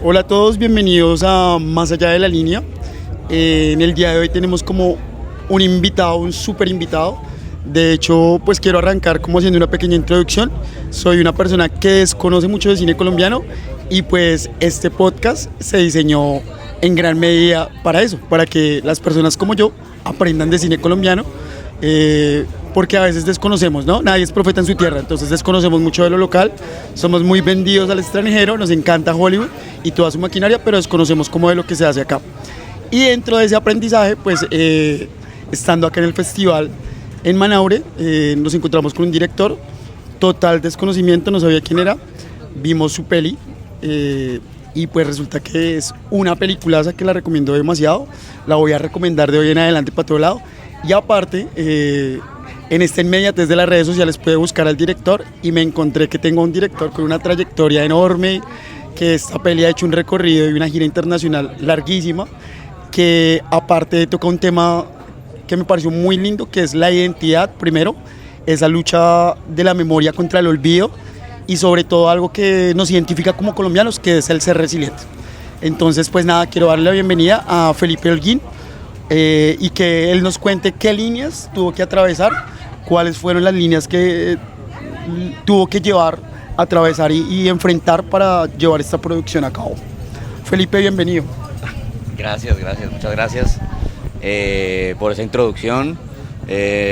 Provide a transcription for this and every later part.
Hola a todos, bienvenidos a Más Allá de la Línea. En el día de hoy tenemos como un invitado, un súper invitado. De hecho, pues quiero arrancar como haciendo una pequeña introducción. Soy una persona que desconoce mucho de cine colombiano y pues este podcast se diseñó en gran medida para eso, para que las personas como yo aprendan de cine colombiano. Porque a veces desconocemos, ¿no? Nadie es profeta en su tierra, entonces desconocemos mucho de lo local, somos muy vendidos al extranjero, nos encanta Hollywood y toda su maquinaria, pero desconocemos como de lo que se hace acá. Y dentro de ese aprendizaje, pues estando acá en el festival en Manaure, nos encontramos con un director, total desconocimiento, no sabía quién era, vimos su peli y pues resulta que es una peliculaza que la recomiendo demasiado, la voy a recomendar de hoy en adelante para todo lado. Y aparte, en esta inmediatez de las redes sociales pude buscar al director y me encontré que tengo un director con una trayectoria enorme, que esta peli ha hecho un recorrido y una gira internacional larguísima, que aparte toca un tema que me pareció muy lindo, que es la identidad, primero, esa lucha de la memoria contra el olvido y sobre todo algo que nos identifica como colombianos, que es el ser resiliente. Entonces, pues nada, quiero darle la bienvenida a Felipe Holguín, y que él nos cuente qué líneas tuvo que atravesar, cuáles fueron las líneas que tuvo que llevar, atravesar y enfrentar para llevar esta producción a cabo. Felipe, bienvenido. Gracias, muchas gracias por esa introducción.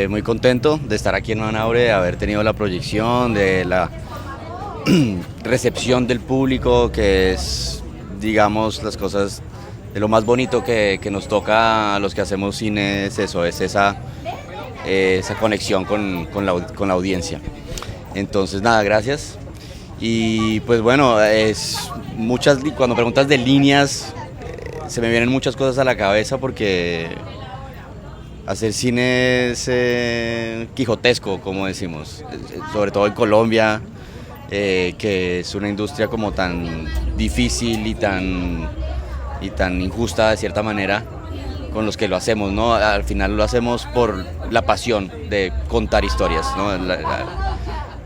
Muy contento de estar aquí en Manaure, de haber tenido la proyección, de la recepción del público, que es, digamos, las cosas de lo más bonito que nos toca a los que hacemos cine, es eso, es esa conexión con la audiencia. Entonces nada, gracias. Y pues bueno, cuando preguntas de líneas, se me vienen muchas cosas a la cabeza porque hacer cine es quijotesco, como decimos, sobre todo en Colombia, que es una industria como tan difícil y tan injusta de cierta manera con los que lo hacemos, ¿no? Al final lo hacemos por la pasión de contar historias, ¿no?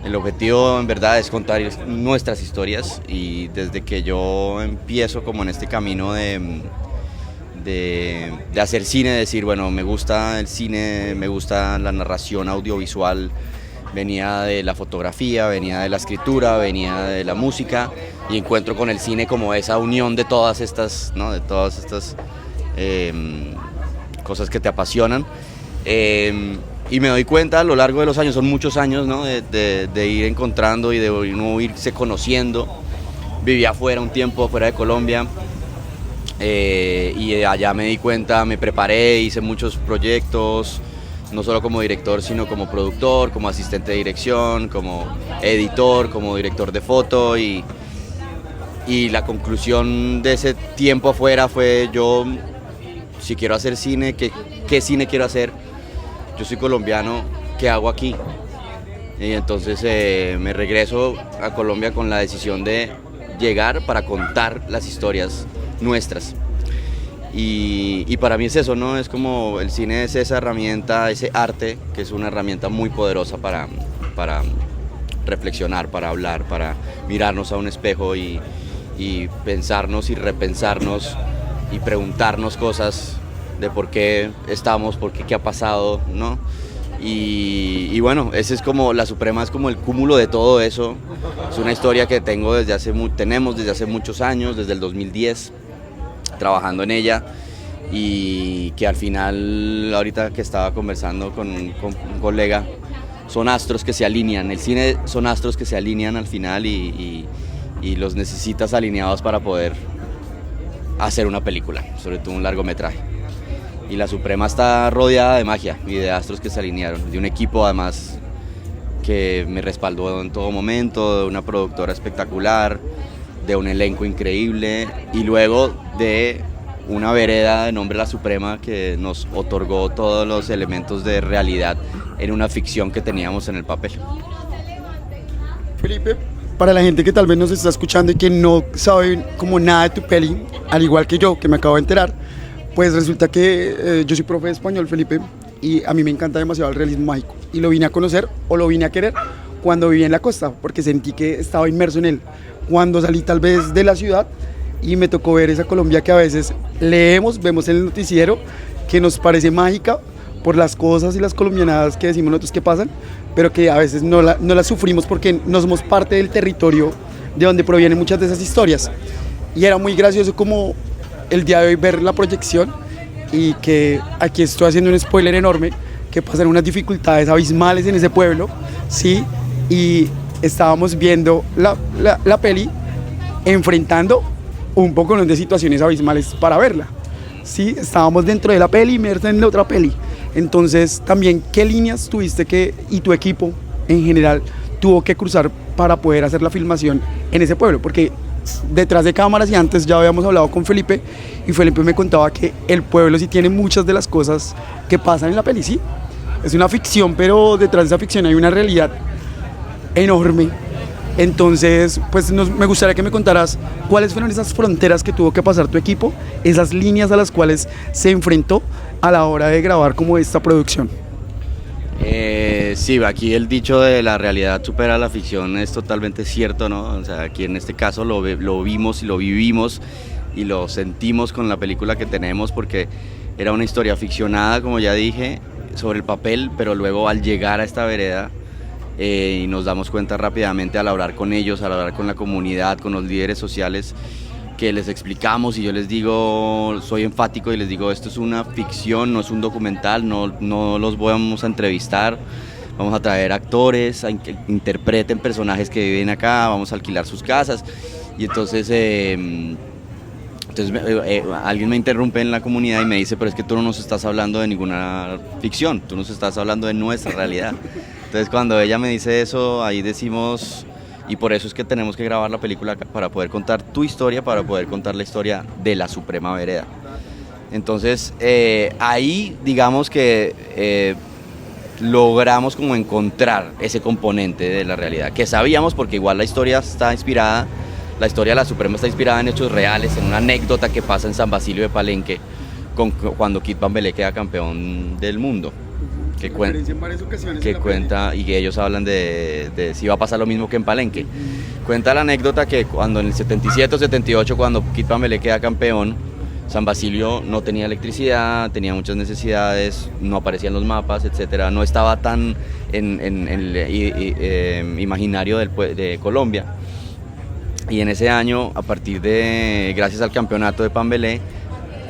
El objetivo en verdad es contar nuestras historias y desde que yo empiezo como en este camino de hacer cine, decir, bueno, me gusta el cine, me gusta la narración audiovisual, venía de la fotografía, venía de la escritura, venía de la música y encuentro con el cine como esa unión de todas estas, ¿no? De todas estas cosas que te apasionan. Y me doy cuenta a lo largo de los años, son muchos años, ¿no? de ir encontrando y de uno irse conociendo. Viví afuera un tiempo, fuera de Colombia, y allá me di cuenta, me preparé, hice muchos proyectos, no solo como director, sino como productor, como asistente de dirección, como editor, como director de foto y la conclusión de ese tiempo afuera fue yo, si quiero hacer cine, ¿qué cine quiero hacer? Yo soy colombiano, ¿qué hago aquí? Y entonces me regreso a Colombia con la decisión de llegar para contar las historias nuestras. Y para mí es eso, ¿no? Es como el cine es esa herramienta, ese arte, que es una herramienta muy poderosa para reflexionar, para hablar, para mirarnos a un espejo y pensarnos y repensarnos y preguntarnos cosas de por qué estamos, qué ha pasado, ¿no? Y bueno, ese es como, La Suprema es como el cúmulo de todo eso. Es una historia que tenemos desde hace muchos años, desde el 2010, trabajando en ella y que al final, ahorita que estaba conversando con un colega, son astros que se alinean, el cine son astros que se alinean al final y los necesitas alineados para poder hacer una película, sobre todo un largometraje. Y La Suprema está rodeada de magia y de astros que se alinearon, de un equipo además que me respaldó en todo momento, de una productora espectacular, de un elenco increíble y luego de una vereda de nombre La Suprema que nos otorgó todos los elementos de realidad en una ficción que teníamos en el papel. Felipe, para la gente que tal vez nos está escuchando y que no sabe como nada de tu peli, al igual que yo, que me acabo de enterar, pues resulta que yo soy profe de español, Felipe, y a mí me encanta demasiado el realismo mágico y lo vine a conocer o lo vine a querer cuando viví en la costa, porque sentí que estaba inmerso en él. Cuando salí tal vez de la ciudad, y me tocó ver esa Colombia que a veces leemos, vemos en el noticiero, que nos parece mágica por las cosas y las colombianadas que decimos nosotros que pasan, pero que a veces no la sufrimos porque no somos parte del territorio de donde provienen muchas de esas historias. Y era muy gracioso como el día de hoy ver la proyección y que aquí estoy haciendo un spoiler enorme, que pasan unas dificultades abismales en ese pueblo, ¿sí? Y estábamos viendo la peli enfrentando un poco de situaciones abismales para verla, ¿sí? Estábamos dentro de la peli, inmersos en la otra peli. Entonces, también, ¿qué líneas tuviste y tu equipo en general tuvo que cruzar para poder hacer la filmación en ese pueblo? Porque detrás de cámaras y antes ya habíamos hablado con Felipe y Felipe me contaba que el pueblo sí tiene muchas de las cosas que pasan en la peli, ¿sí? Es una ficción, pero detrás de esa ficción hay una realidad enorme. Entonces, pues me gustaría que me contaras cuáles fueron esas fronteras que tuvo que pasar tu equipo, esas líneas a las cuales se enfrentó a la hora de grabar como esta producción. Sí, aquí el dicho de la realidad supera la ficción es totalmente cierto, ¿no? O sea, aquí en este caso lo vimos y lo vivimos y lo sentimos con la película que tenemos, porque era una historia ficcionada, como ya dije, sobre el papel, pero luego al llegar a esta vereda y nos damos cuenta rápidamente al hablar con ellos, al hablar con la comunidad, con los líderes sociales, que les explicamos y yo les digo, soy enfático y les digo, esto es una ficción, no es un documental, no los vamos a entrevistar, vamos a traer actores a que interpreten personajes que viven acá, vamos a alquilar sus casas. Y entonces alguien me interrumpe en la comunidad y me dice, pero es que tú no nos estás hablando de ninguna ficción, tú nos estás hablando de nuestra realidad. Entonces cuando ella me dice eso, ahí decimos, y por eso es que tenemos que grabar la película para poder contar tu historia, para poder contar la historia de la Suprema Vereda. Entonces ahí digamos que logramos como encontrar ese componente de la realidad, que sabíamos porque igual la historia de la Suprema está inspirada en hechos reales, en una anécdota que pasa en San Basilio de Palenque, cuando Kid Pambelé queda campeón del mundo. Que cuenta y que ellos hablan de si va a pasar lo mismo que en Palenque. Cuenta la anécdota que cuando en el 77 o 78, cuando Kid Pambelé queda campeón, San Basilio no tenía electricidad, tenía muchas necesidades, no aparecían los mapas, etcétera, no estaba tan en el imaginario de Colombia. Y en ese año, gracias al campeonato de Pambelé,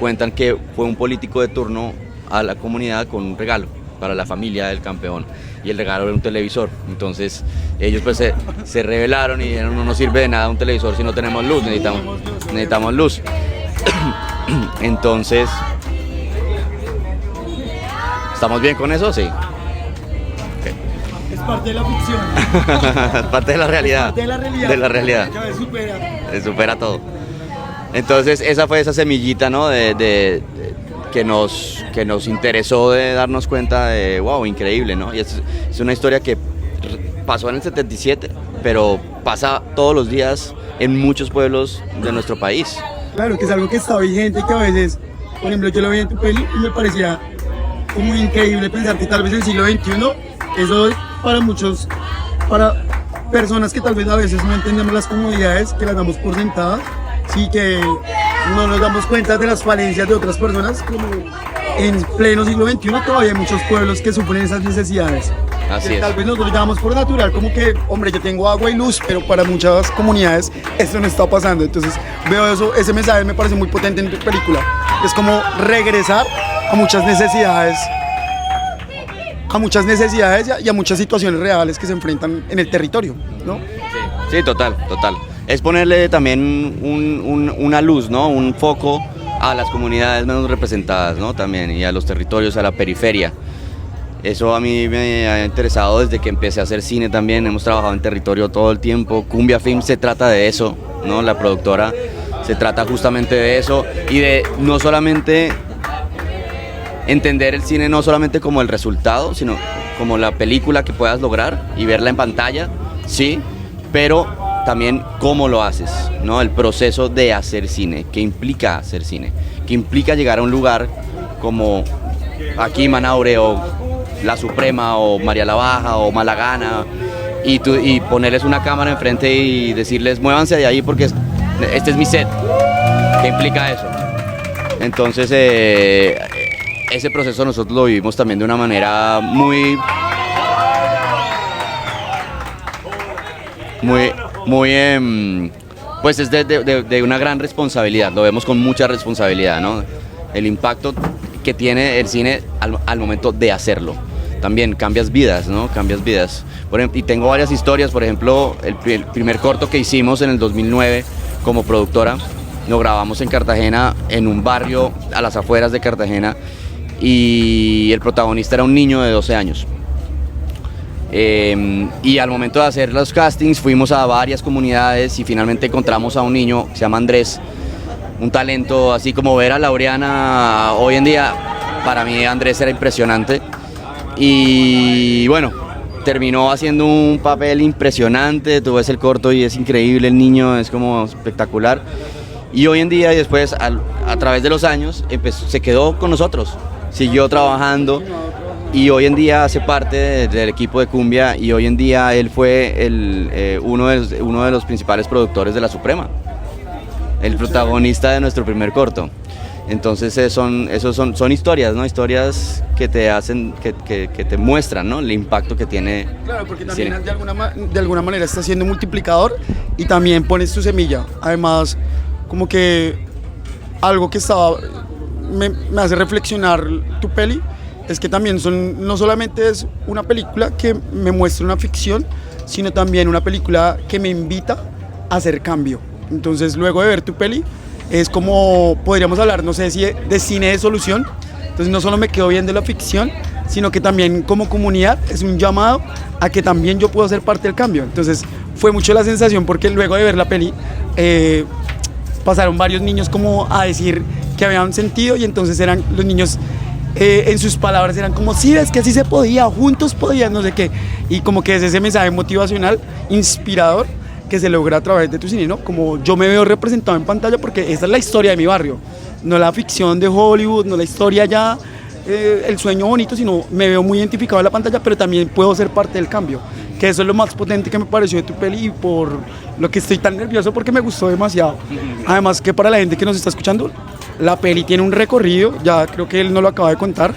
cuentan que fue un político de turno a la comunidad con un regalo para la familia del campeón, y el regalo era un televisor. Entonces ellos pues se rebelaron y dijeron, no nos sirve de nada un televisor si no tenemos luz, necesitamos luz. Entonces, ¿estamos bien con eso? Sí. Okay. Es parte de la ficción. Es parte de la realidad. Es parte de la realidad. De la realidad. Supera todo. Entonces esa fue esa semillita, ¿no? Que nos interesó, de darnos cuenta de, wow, increíble, ¿no? Y es una historia que pasó en el 77, pero pasa todos los días en muchos pueblos de nuestro país. Claro, que es algo que está vigente y que a veces, por ejemplo, yo lo vi en tu peli y me parecía como increíble pensar que tal vez en el siglo XXI, eso para personas que tal vez a veces no entendemos las comodidades, que las damos por sentadas, sí, que no nos damos cuenta de las falencias de otras personas, como en pleno siglo XXI todavía hay muchos pueblos que sufren esas necesidades. Así es. Tal vez nosotros damos por natural, como que, hombre, yo tengo agua y luz, pero para muchas comunidades esto no está pasando. Entonces veo eso, ese mensaje me parece muy potente en tu película. Es como regresar a muchas necesidades y a muchas situaciones reales que se enfrentan en el territorio, ¿no? Sí, total. Es ponerle también una luz, ¿no? Un foco a las comunidades menos representadas, ¿no? También, y a los territorios, a la periferia. Eso a mí me ha interesado desde que empecé a hacer cine también. Hemos trabajado en territorio todo el tiempo. Cumbia Film se trata de eso, ¿no? La productora se trata justamente de eso, y de no solamente entender el cine no solamente como el resultado, sino como la película que puedas lograr y verla en pantalla, sí, pero también cómo lo haces, ¿no? El proceso de hacer cine, qué implica hacer cine, qué implica llegar a un lugar como aquí Manaure o La Suprema o María la Baja o Malagana y ponerles una cámara enfrente y decirles muévanse de ahí porque este es mi set. ¿Qué implica eso? Entonces, ese proceso nosotros lo vivimos también de una manera muy, pues es de una gran responsabilidad, lo vemos con mucha responsabilidad, ¿no? El impacto que tiene el cine al momento de hacerlo. También cambias vidas, ¿no? Cambias vidas. Por ejemplo, y tengo varias historias, por ejemplo, el primer corto que hicimos en el 2009 como productora, lo grabamos en Cartagena, en un barrio a las afueras de Cartagena, y el protagonista era un niño de 12 años. Y al momento de hacer los castings fuimos a varias comunidades y finalmente encontramos a un niño que se llama Andrés, un talento así como ver a Laureana hoy en día. Para mí Andrés era impresionante y bueno, terminó haciendo un papel impresionante. Tú ves el corto y es increíble, el niño es como espectacular, y hoy en día y después a través de los años se quedó con nosotros, siguió trabajando y hoy en día hace parte del equipo de Cumbia, y hoy en día él fue uno de los principales productores de La Suprema, el protagonista de nuestro primer corto. Entonces son historias, ¿no? Historias que te hacen, que te muestran, ¿no? El impacto que tiene. Claro, porque también de alguna manera está siendo multiplicador y también pones tu semilla. Además, como que algo que me hace reflexionar tu peli es que también no solamente es una película que me muestra una ficción, sino también una película que me invita a hacer cambio. Entonces, luego de ver tu peli, es como, podríamos hablar, no sé si de cine de solución. Entonces no solo me quedo viendo la ficción, sino que también como comunidad es un llamado a que también yo puedo ser parte del cambio. Entonces fue mucho la sensación, porque luego de ver la peli pasaron varios niños como a decir que habían sentido, y entonces eran los niños en sus palabras eran como, sí, es que así se podía, juntos podían, no sé qué, y como que es ese mensaje motivacional, inspirador, que se logra a través de tu cine, ¿no? Como yo me veo representado en pantalla, porque esa es la historia de mi barrio, no la ficción de Hollywood, no la historia ya, el sueño bonito, sino me veo muy identificado en la pantalla, pero también puedo ser parte del cambio, que eso es lo más potente que me pareció de tu peli, y por lo que estoy tan nervioso, porque me gustó demasiado. Además que para la gente que nos está escuchando, la peli tiene un recorrido, ya creo que él no lo acaba de contar,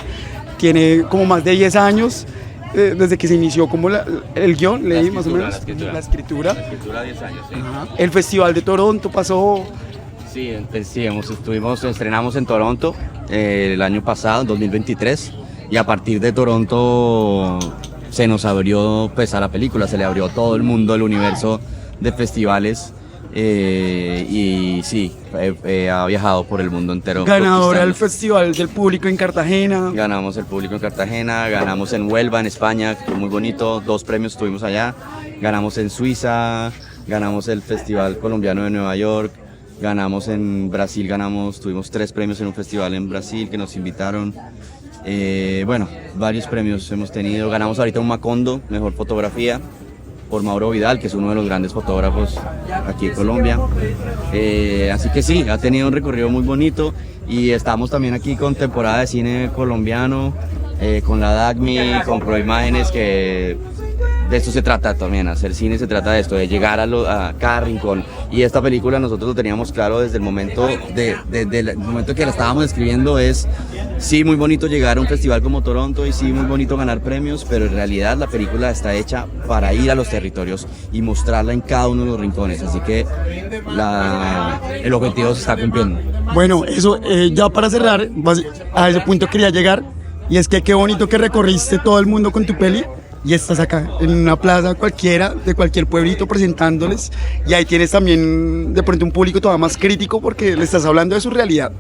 tiene como más de 10 años, desde que se inició como el guión, leí más o menos. La escritura. 10 años, sí. Ajá. El Festival de Toronto pasó. Sí, estrenamos en Toronto el año pasado, 2023, y a partir de Toronto se nos abrió pues a la película, se le abrió todo el mundo, el universo de festivales. Y sí, ha viajado por el mundo entero. Ganadora del Festival del Público en Cartagena. Ganamos el público en Cartagena, ganamos en Huelva, en España, que fue muy bonito, 2 premios tuvimos allá. Ganamos en Suiza, ganamos el Festival Colombiano de Nueva York, ganamos en Brasil, tuvimos 3 premios en un festival en Brasil que nos invitaron. Bueno, varios premios hemos tenido. Ganamos ahorita un Macondo, mejor fotografía, por Mauro Vidal, que es uno de los grandes fotógrafos aquí en Colombia. Así que sí, ha tenido un recorrido muy bonito, y estamos también aquí con temporada de cine colombiano, con la DACMI, con Proimágenes, que de esto se trata también, hacer cine se trata de esto, de llegar a cada rincón. Y esta película nosotros lo teníamos claro desde el momento, el momento que la estábamos escribiendo. Es, sí, muy bonito llegar a un festival como Toronto, y sí, muy bonito ganar premios, pero en realidad la película está hecha para ir a los territorios y mostrarla en cada uno de los rincones. Así que el objetivo se está cumpliendo. Bueno, eso, ya para cerrar, a ese punto quería llegar, y es que qué bonito que recorriste todo el mundo con tu peli, y estás acá en una plaza cualquiera, de cualquier pueblito, presentándoles, y ahí tienes también de pronto un público todavía más crítico, porque le estás hablando de su realidad.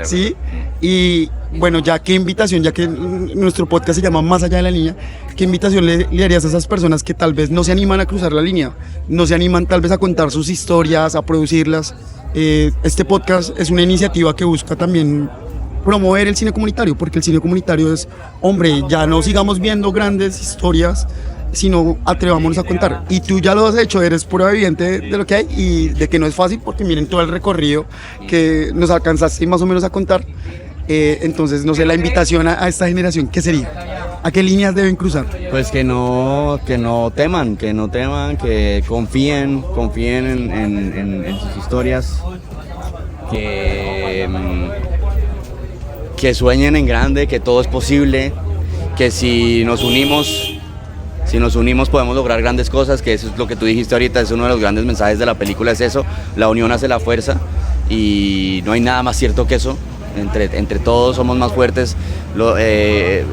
Sí. Y bueno, ya qué invitación, ya que nuestro podcast se llama Más Allá de la Línea, qué invitación le harías a esas personas que tal vez no se animan a cruzar la línea, no se animan tal vez a contar sus historias, a producirlas. Este podcast es una iniciativa que busca también promover el cine comunitario, porque el cine comunitario es, hombre, ya no sigamos viendo grandes historias, sino atrevámonos a contar. Y tú ya lo has hecho, eres prueba viviente de lo que hay, y de que no es fácil, porque miren todo el recorrido que nos alcanzaste más o menos a contar. Entonces, no sé, la invitación a esta generación, ¿qué sería? ¿A qué líneas deben cruzar? Pues que no teman, que confíen en sus historias, que sueñen en grande, que todo es posible, que si nos unimos podemos lograr grandes cosas, que eso es lo que tú dijiste ahorita, es uno de los grandes mensajes de la película, es eso, la unión hace la fuerza y no hay nada más cierto que eso, entre todos somos más fuertes, el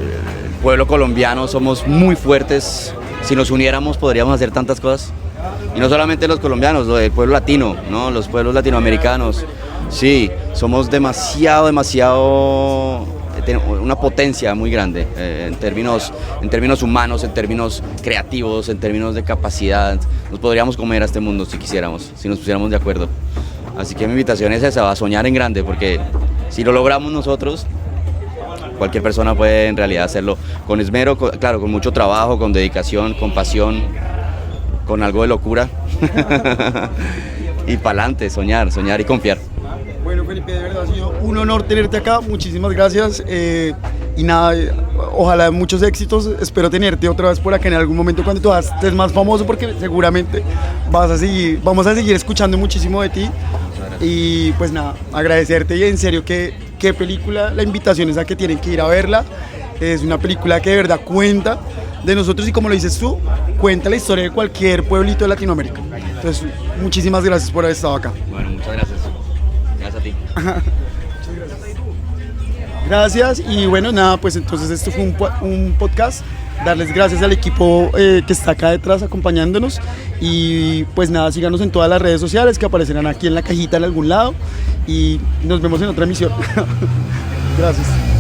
pueblo colombiano somos muy fuertes, si nos uniéramos podríamos hacer tantas cosas, y no solamente los colombianos, el pueblo latino, ¿no? Los pueblos latinoamericanos, sí, somos demasiado, una potencia muy grande en términos humanos, en términos creativos, en términos de capacidad. Nos podríamos comer a este mundo si quisiéramos, si nos pusiéramos de acuerdo. Así que mi invitación es esa, a soñar en grande, porque si lo logramos nosotros, cualquier persona puede en realidad hacerlo con esmero, claro, con mucho trabajo, con dedicación, con pasión, con algo de locura. Y pa'lante, soñar y confiar. Bueno, Felipe, de verdad ha sido un honor tenerte acá, muchísimas gracias y nada, ojalá muchos éxitos, espero tenerte otra vez por acá en algún momento cuando tú estés más famoso, porque seguramente vamos a seguir escuchando muchísimo de ti y pues nada, agradecerte y en serio qué película, la invitación es a que tienen que ir a verla, es una película que de verdad cuenta de nosotros y como lo dices tú, cuenta la historia de cualquier pueblito de Latinoamérica, entonces muchísimas gracias por haber estado acá. Bueno, muchas gracias. Gracias a ti. Gracias y bueno, nada, pues entonces esto fue un podcast, darles gracias al equipo que está acá detrás acompañándonos y pues nada, síganos en todas las redes sociales que aparecerán aquí en la cajita en algún lado y nos vemos en otra emisión. Gracias.